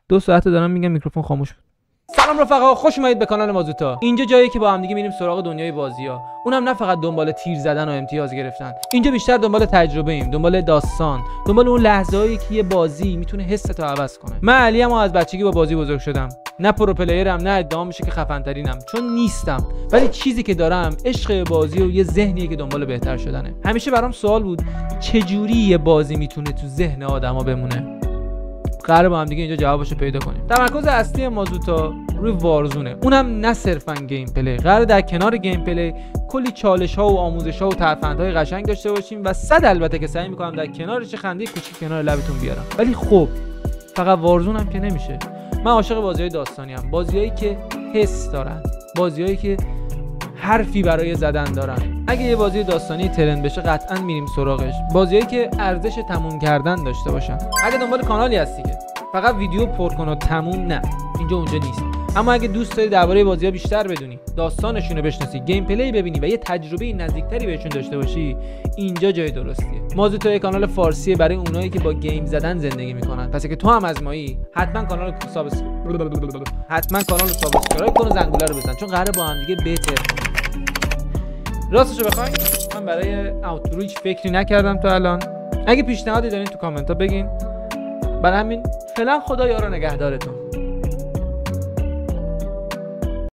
2 ساعته دارم میگم میکروفون خاموش بود. سلام رفقا، خوش اومدید به کانال مازوتا. اینجا جاییه که با هم دیگه میریم سراغ دنیای بازی‌ها. اونم نه فقط دنبال تیر زدن و امتیاز گرفتن. اینجا بیشتر دنبال تجربه ایم، دنبال داستان، دنبال اون لحظه‌ای که یه بازی میتونه حستو عوض کنه. من علیم و از بچگی با بازی بزرگ شدم. نه پرو پلیرم، نه ادعا میشه که خفن ترینم، چون نیستم. ولی چیزی که دارم عشق بازی و یه ذهنیه که دنبال بهتر شدنه. همیشه برام سوال بود چه جوری یه بازی میتونه تو ذهن آدما بمونه. قراره با هم دیگه اینجا جوابشو پیدا کنیم. تمرکز اصلی مازوتا روی وارزونه. اونم نه صرفاً گیم پلی. قراره در کنار گیم پلی کلی چالش‌ها و آموزش‌ها و ترفندهای قشنگ داشته باشیم و صد البته که سعی می‌کنم در کنارش خنده کوچیک کنار لبتون بیارم. ولی خب فقط وارزون هم که نمیشه. من عاشق بازی‌های داستانی ام. بازی‌هایی که حس دارن. بازی‌هایی که حرفی برای زدن دارن. اگه یه بازی داستانی ترند بشه قطعاً میریم سراغش. بازیایی که ارزش تموم کردن داشته باشن. اگه دنبال کانالی هستی که فقط ویدیو پر کن و تموم، نه، اینجا اونجا نیست. اما اگه دوست داری درباره بازی‌ها بیشتر بدونی، داستانشون رو بشناسی، گیم پلی ببینی و یه تجربه نزدیکتری بهشون داشته باشی، اینجا جای درستیه. مازوتا یه کانال فارسیه برای اونایی که با گیم زدن زندگی میکنن. پس اگه تو هم از مایی، حتما کانال رو سابسکرایب کن و زنگوله رو بزن، چون قراره با هم دیگه بهتر. راستشو بخواین من برای اوترو هیچ فکری نکردم تا الان. اگه پیشنهادی دارین تو کامنت ها بگین. برای همین فعلا خدا یار و نگهدارتون.